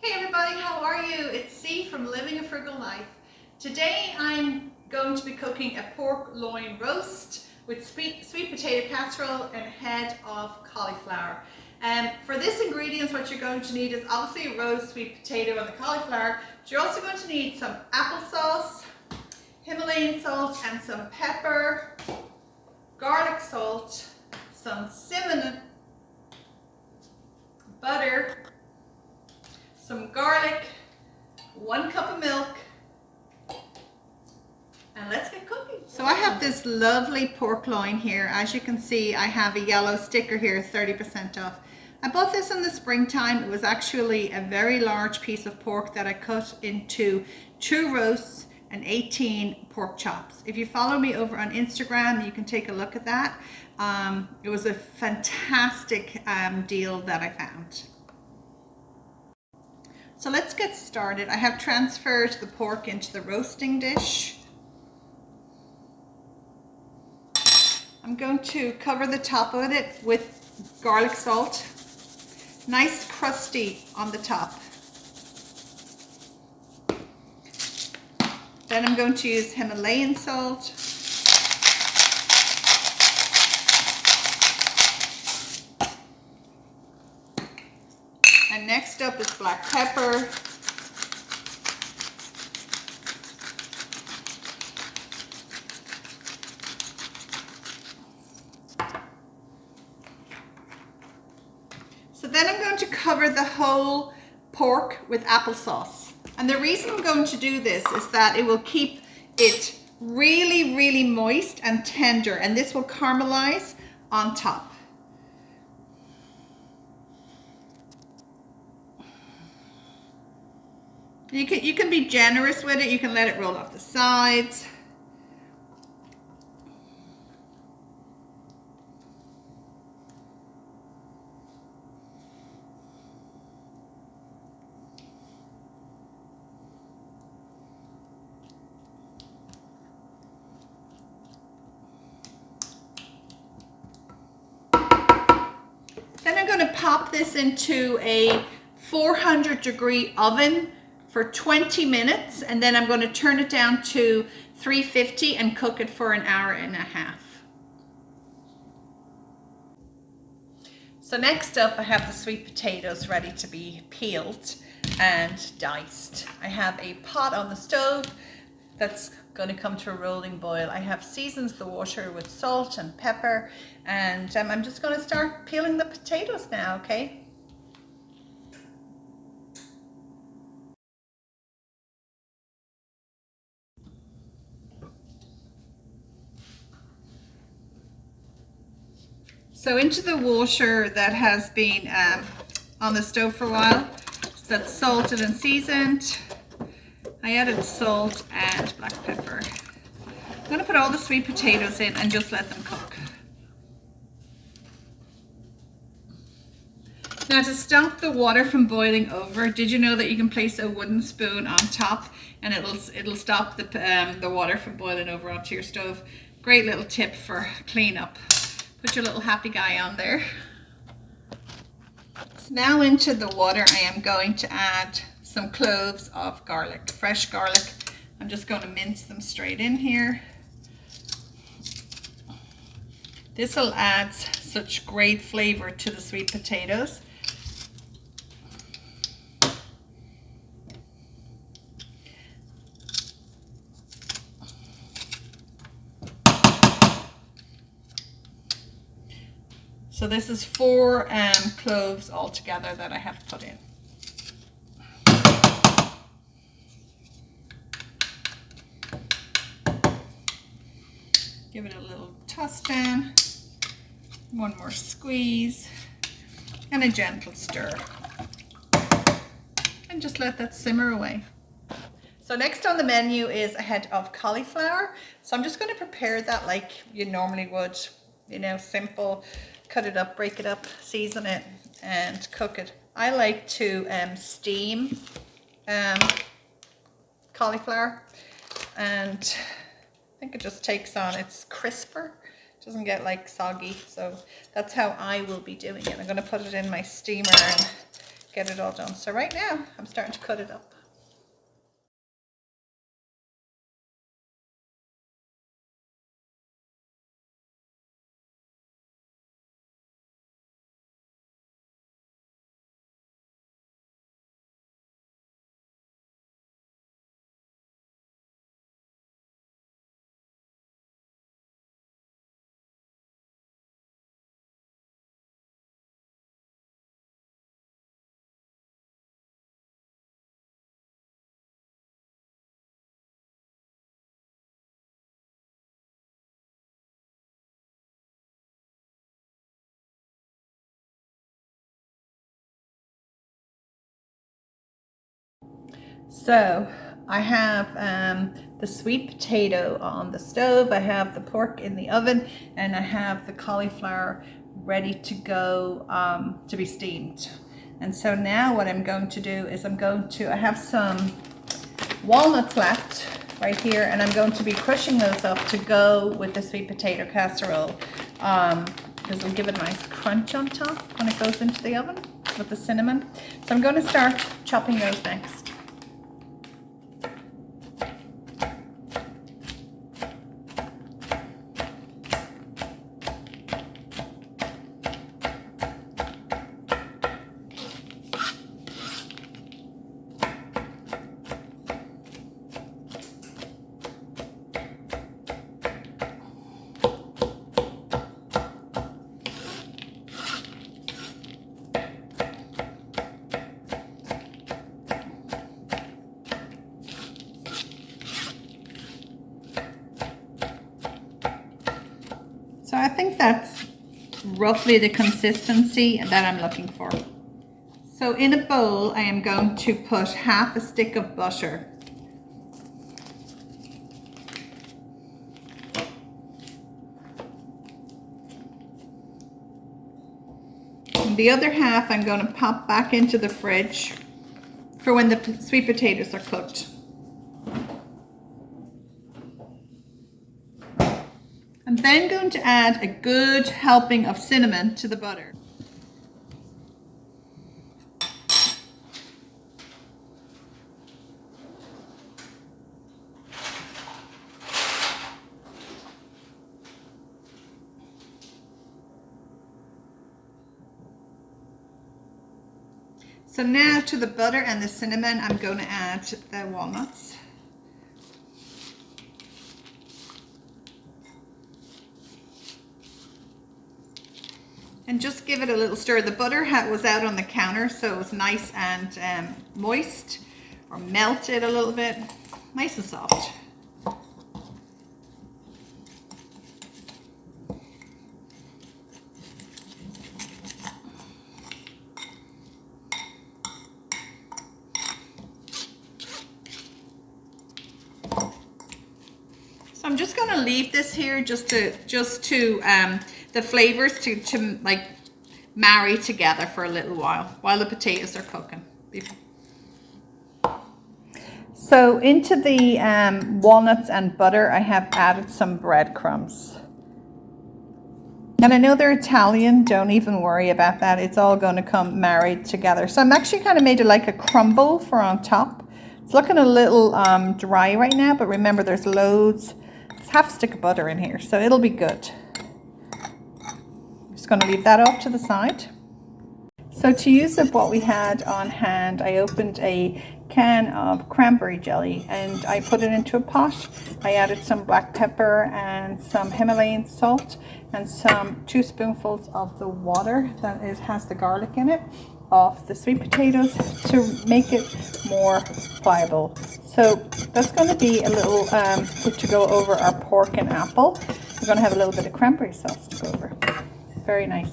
Hey everybody, how are you? It's C from Living a Frugal Life. Today I'm going to be cooking a pork loin roast with sweet potato casserole and a head of cauliflower. For this ingredients, what you're going to need is obviously a roast sweet potato and the cauliflower, but you're also going to need some applesauce, Himalayan salt and some pepper, garlic salt, some cinnamon, butter, some garlic, 1 cup of milk, and let's get cooking. So I have this lovely pork loin here. As you can see, I have a yellow sticker here, 30% off. I bought this in the springtime. It was actually a very large piece of pork that I cut into 2 roasts and 18 pork chops. If you follow me over on Instagram, you can take a look at that. It was a fantastic deal that I found. So let's get started. I have transferred the pork into the roasting dish. I'm going to cover the top of it with garlic salt. Nice crusty on the top. Then I'm going to use Himalayan salt. And next up is black pepper. So then I'm going to cover the whole pork with applesauce. And the reason I'm going to do this is that it will keep it really, really moist and tender, and this will caramelize on top. You can be generous with it. You can let it roll off the sides. Then I'm going to pop this into a 400-degree oven for 20 minutes, and then I'm going to turn it down to 350 and cook it for 1.5 hours. So next up, I have the sweet potatoes ready to be peeled and diced. I have a pot on the stove that's going to come to a rolling boil. I have seasoned the water with salt and pepper, and I'm just going to start peeling the potatoes now, okay? So into the water that has been on the stove for a while, that's salted and seasoned, I added salt and black pepper. I'm going to put all the sweet potatoes in and just let them cook. Now, to stop the water from boiling over, did you know that you can place a wooden spoon on top and it'll stop the water from boiling over onto your stove? Great little tip for cleanup. Put your little happy guy on there. So now into the water I am going to add some cloves of garlic, fresh garlic. I'm just going to mince them straight in here. This will add such great flavor to the sweet potatoes. So this is 4 cloves altogether that I have put in. Give it a little toss down, 1 more squeeze, and a gentle stir. And just let that simmer away. So next on the menu is a head of cauliflower. So I'm just going to prepare that like you normally would, you know, simple. Cut it up, break it up, season it, and cook it. I like to steam cauliflower, and I think it just takes on, it's crisper. It doesn't get like soggy, so that's how I will be doing it. I'm going to put it in my steamer and get it all done. So right now I'm starting to cut it up. So I have the sweet potato on the stove, I have the pork in the oven, and I have the cauliflower ready to go to be steamed. And so now what I'm going to do is I have some walnuts left right here, and I'm going to be crushing those up to go with the sweet potato casserole because it'll give it a nice crunch on top when it goes into the oven with the cinnamon. So I'm going to start chopping those next. So I think that's roughly the consistency that I'm looking for. So in a bowl, I am going to put half a stick of butter. And the other half I'm going to pop back into the fridge for when the sweet potatoes are cooked. I'm then going to add a good helping of cinnamon to the butter. So now to the butter and the cinnamon, I'm going to add the walnuts. And just give it a little stir. The butter was out on the counter, so it was nice and moist, or melted a little bit, nice and soft. So I'm just going to leave this here just to the flavors to like marry together for a little while the potatoes are cooking. So into the walnuts and butter, I have added some breadcrumbs. And I know they're Italian, don't even worry about that. It's all going to come married together. So I'm actually kind of made it like a crumble for on top. It's looking a little dry right now, but remember there's loads. It's half a stick of butter in here, so it'll be good. Just going to leave that off to the side. So to use up what we had on hand, I opened a can of cranberry jelly and I put it into a pot. I added some black pepper and some Himalayan salt and 2 spoonfuls of the water that has the garlic in it of the sweet potatoes to make it more pliable. So that's going to be a little to go over our pork and apple. We're going to have a little bit of cranberry sauce to go over. Very nice.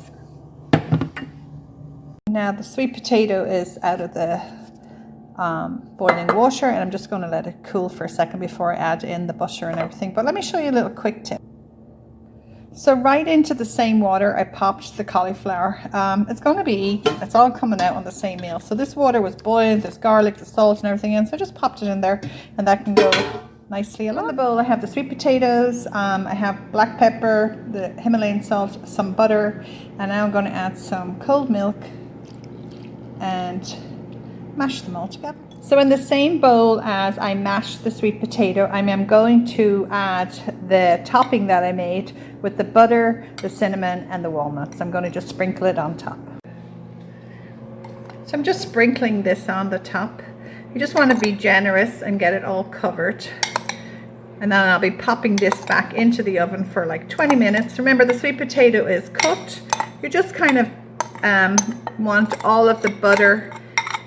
Now the sweet potato is out of the boiling water, and I'm just going to let it cool for a second before I add in the butter and everything. But let me show you a little quick tip. So right into the same water I popped the cauliflower. It's all coming out on the same meal. So this water was boiled, there's garlic, the salt and everything in, so I just popped it in there and that can go nicely along. In the bowl I have the sweet potatoes, I have black pepper, the Himalayan salt, some butter, and now I'm going to add some cold milk and mash them all together. So in the same bowl as I mashed the sweet potato, I am going to add the topping that I made with the butter, the cinnamon and the walnuts. I'm going to just sprinkle it on top. So I'm just sprinkling this on the top. You just want to be generous and get it all covered. And then I'll be popping this back into the oven for like 20 minutes. Remember, the sweet potato is cooked. You just kind of want all of the butter,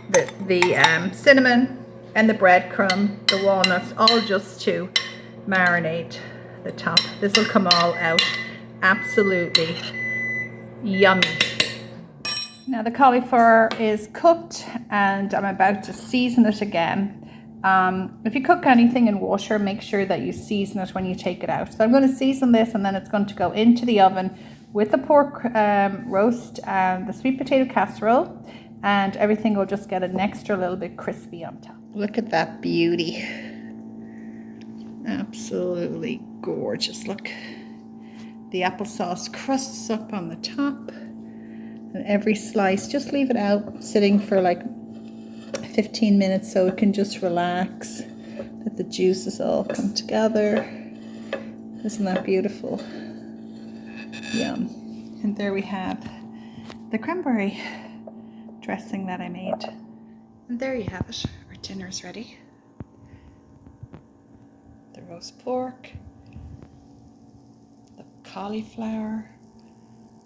the cinnamon and the breadcrumb, the walnuts, all just to marinate the top. This will come all out absolutely yummy. Now the cauliflower is cooked and I'm about to season it again. If you cook anything in water, make sure that you season it when you take it out. So I'm going to season this and then it's going to go into the oven with the pork roast and the sweet potato casserole, and everything will just get an extra little bit crispy on top. Look at that beauty. Absolutely gorgeous. Look, the applesauce crusts up on the top, and every slice, just leave it out sitting for like 15 minutes so it can just relax, let the juices all come together. Isn't that beautiful? Yum. And there we have the cranberry dressing that I made. And there you have it. Our dinner's ready. The roast pork, the cauliflower,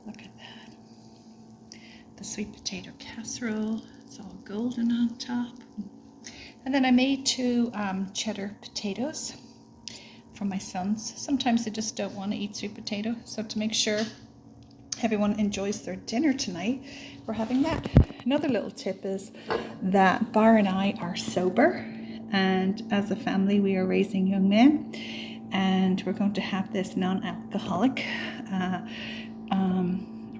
look at that. The sweet potato casserole. It's all golden on top. And then I made 2 cheddar potatoes for my sons. Sometimes they just don't want to eat sweet potato. So to make sure everyone enjoys their dinner tonight, we're having that. Another little tip is that Bar and I are sober. And as a family, we are raising young men. And we're going to have this non-alcoholic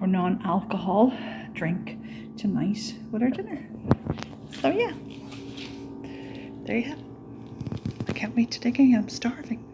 or non-alcohol drink tonight with our dinner. So yeah, there you have it. I can't wait to dig in. I'm starving.